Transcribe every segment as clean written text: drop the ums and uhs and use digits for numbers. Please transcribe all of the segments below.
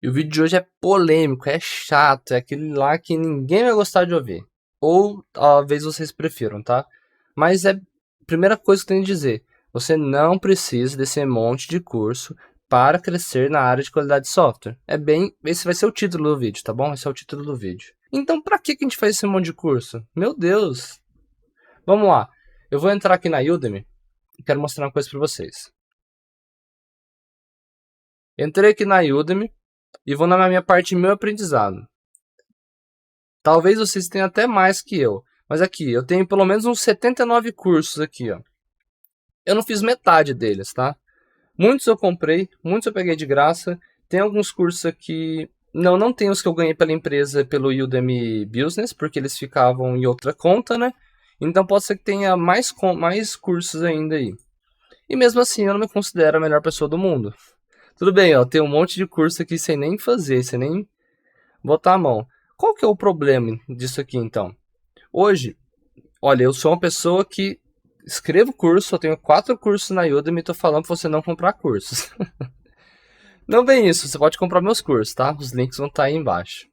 E o vídeo de hoje é polêmico, é chato, é aquele lá que ninguém vai gostar de ouvir. Ou talvez vocês prefiram, tá? Mas é a primeira coisa que eu tenho que dizer. Você não precisa desse monte de curso para crescer na área de qualidade de software. Esse vai ser o título do vídeo, tá bom? Esse é o título do vídeo. Então, pra que a gente faz esse monte de curso? Meu Deus! Vamos lá. Eu vou entrar aqui na Udemy e quero mostrar uma coisa para vocês. Entrei aqui na Udemy e vou na minha parte meu aprendizado. Talvez vocês tenham até mais que eu, mas aqui eu tenho pelo menos uns 79 cursos aqui, ó. Eu não fiz metade deles, tá? Muitos eu comprei, muitos eu peguei de graça. Tem alguns cursos aqui, não tem os que eu ganhei pela empresa pelo Udemy Business, porque eles ficavam em outra conta, né? Então pode ser que tenha mais cursos ainda aí. E mesmo assim eu não me considero a melhor pessoa do mundo. Tudo bem, ó, tem um monte de curso aqui sem nem fazer, sem nem botar a mão. Qual que é o problema disso aqui, então? Hoje, olha, eu sou uma pessoa que escrevo curso, eu tenho 4 cursos na Udemy e tô falando pra você não comprar cursos. Não bem isso, você pode comprar meus cursos, tá? Os links vão estar aí embaixo.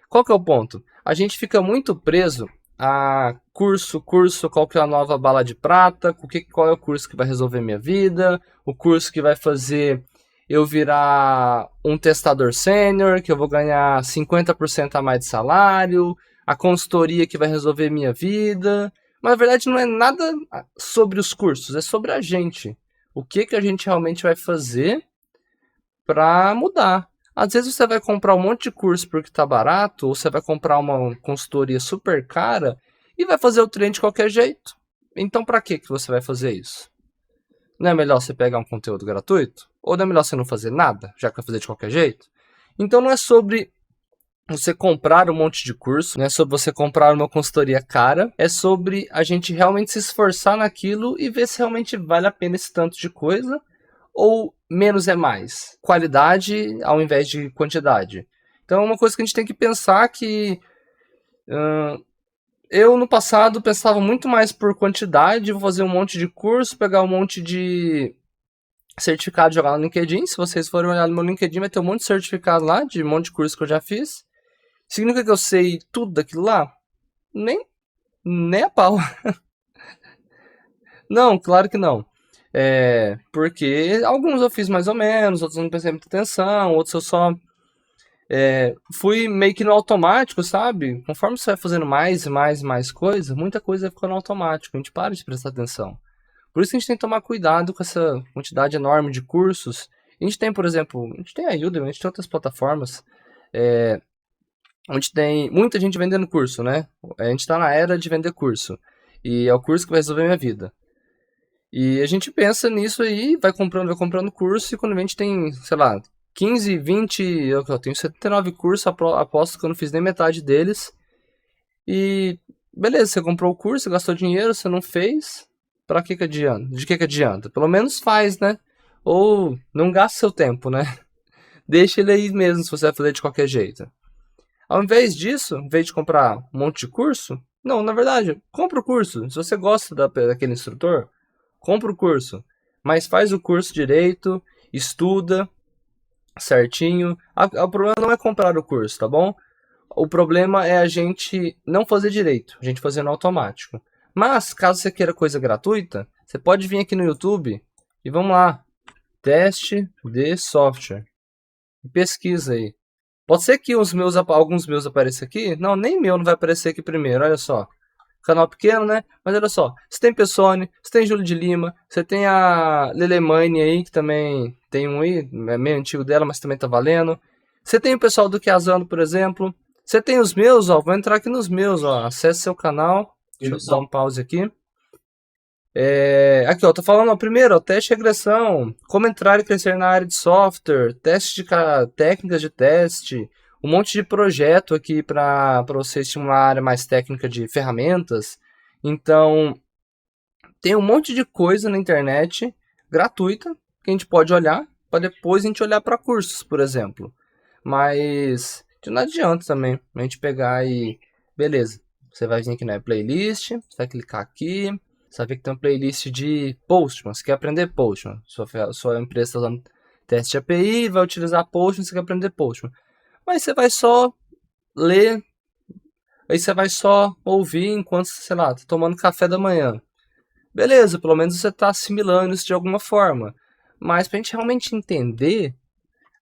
Qual que é o ponto? A gente fica muito preso a curso, qual que é a nova bala de prata, qual é o curso que vai resolver minha vida, o curso que vai fazer eu virar um testador sênior, que eu vou ganhar 50% a mais de salário, a consultoria que vai resolver minha vida. Mas na verdade não é nada sobre os cursos, é sobre a gente. O que a gente realmente vai fazer para mudar. Às vezes você vai comprar um monte de curso porque está barato, ou você vai comprar uma consultoria super cara e vai fazer o treino de qualquer jeito. Então para que você vai fazer isso? Não é melhor você pegar um conteúdo gratuito? Ou não é melhor você não fazer nada, já que vai fazer de qualquer jeito? Então não é sobre você comprar um monte de curso, não é sobre você comprar uma consultoria cara, é sobre a gente realmente se esforçar naquilo e ver se realmente vale a pena esse tanto de coisa, ou menos é mais? Qualidade ao invés de quantidade. Então é uma coisa que a gente tem que pensar que eu no passado pensava muito mais por quantidade, vou fazer um monte de curso, pegar um monte de certificado, jogar no LinkedIn. Se vocês forem olhar no meu LinkedIn, vai ter um monte de certificado lá, de um monte de curso que eu já fiz. Significa que eu sei tudo daquilo lá? Nem, nem a pau. Não, claro que não. Porque alguns eu fiz mais ou menos, outros eu não prestei muita atenção, outros eu só fui meio que no automático, sabe? Conforme você vai fazendo mais e mais e mais coisa, muita coisa vai ficando automático, a gente para de prestar atenção. Por isso que a gente tem que tomar cuidado com essa quantidade enorme de cursos. A gente tem, por exemplo, a gente tem a Udemy, a gente tem outras plataformas, onde tem muita gente vendendo curso, né? A gente está na era de vender curso. E é o curso que vai resolver minha vida. E a gente pensa nisso aí, vai comprando curso, e quando a gente tem, sei lá, 15, 20, eu tenho 79 cursos, aposto que eu não fiz nem metade deles. E beleza, você comprou o curso, você gastou dinheiro, você não fez, pra que adianta? De que adianta? Pelo menos faz, né? Ou não gasta seu tempo, né? Deixa ele aí mesmo se você vai fazer de qualquer jeito. Ao invés disso, em vez de comprar um monte de curso, não, na verdade, compra o curso. Se você gosta daquele instrutor, compra o curso. Mas faz o curso direito, estuda certinho. O problema não é comprar o curso, tá bom? O problema é a gente não fazer direito, a gente fazer no automático. Mas, caso você queira coisa gratuita, você pode vir aqui no YouTube e vamos lá. Teste de software. Pesquisa aí. Pode ser que alguns meus apareçam aqui. Não, nem meu não vai aparecer aqui primeiro, olha só. Canal pequeno, né? Mas olha só. Você tem Pessone, você tem Júlio de Lima, você tem a Lelemane aí, que também tem um aí, é meio antigo dela, mas também tá valendo. Você tem o pessoal do Kiazando, por exemplo. Você tem os meus, ó. Vou entrar aqui nos meus, ó. Acesse seu canal. Deixa eu dar um pause aqui. Aqui, ó, tô falando, ó, primeiro, ó, teste de regressão, como entrar e crescer na área de software, técnicas de teste, um monte de projeto aqui para você estimular a área mais técnica de ferramentas. Então, tem um monte de coisa na internet gratuita que a gente pode olhar para depois a gente olhar para cursos, por exemplo. Mas não adianta também a gente pegar e beleza. Você vai vir aqui na playlist, você vai clicar aqui, você vai ver que tem uma playlist de Postman. Você quer aprender Postman? Sua empresa teste API, vai utilizar Postman, você quer aprender Postman. Mas você vai só ler, aí você vai só ouvir enquanto, sei lá, tá tomando café da manhã. Beleza, pelo menos você está assimilando isso de alguma forma. Mas para a gente realmente entender,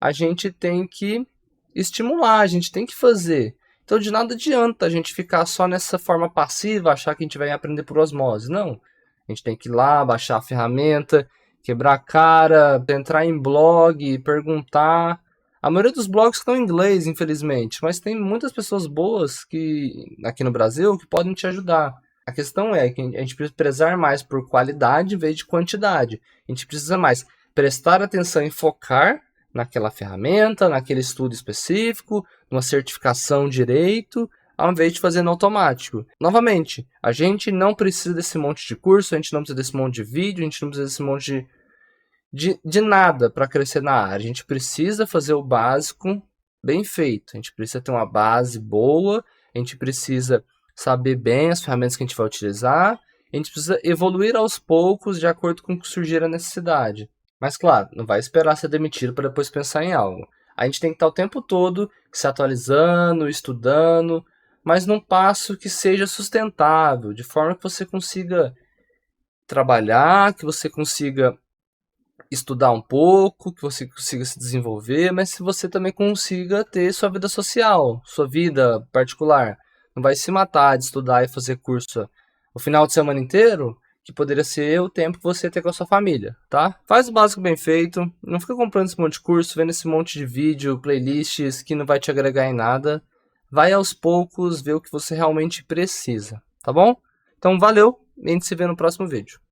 a gente tem que estimular, a gente tem que fazer. Então de nada adianta a gente ficar só nessa forma passiva, achar que a gente vai aprender por osmose. Não. A gente tem que ir lá, baixar a ferramenta, quebrar a cara, entrar em blog, perguntar. A maioria dos blogs estão em inglês, infelizmente, mas tem muitas pessoas boas que aqui no Brasil que podem te ajudar. A questão é que a gente precisa prezar mais por qualidade em vez de quantidade. A gente precisa mais prestar atenção e focar naquela ferramenta, naquele estudo específico, numa certificação direito, ao invés de fazer no automático. Novamente, a gente não precisa desse monte de curso, a gente não precisa desse monte de vídeo, a gente não precisa desse monte de nada para crescer na área. A gente precisa fazer o básico bem feito. A gente precisa ter uma base boa, a gente precisa saber bem as ferramentas que a gente vai utilizar, a gente precisa evoluir aos poucos de acordo com o que surgir a necessidade. Mas claro, não vai esperar ser demitido para depois pensar em algo. A gente tem que estar o tempo todo se atualizando, estudando, mas num passo que seja sustentável, de forma que você consiga trabalhar, que você consiga estudar um pouco, que você consiga se desenvolver, mas que você também consiga ter sua vida social, sua vida particular. Não vai se matar de estudar e fazer curso o final de semana inteiro, que poderia ser o tempo que você ter com a sua família, tá? Faz o básico bem feito, não fica comprando esse monte de curso, vendo esse monte de vídeo, playlists que não vai te agregar em nada. Vai aos poucos ver o que você realmente precisa, tá bom? Então valeu, e a gente se vê no próximo vídeo.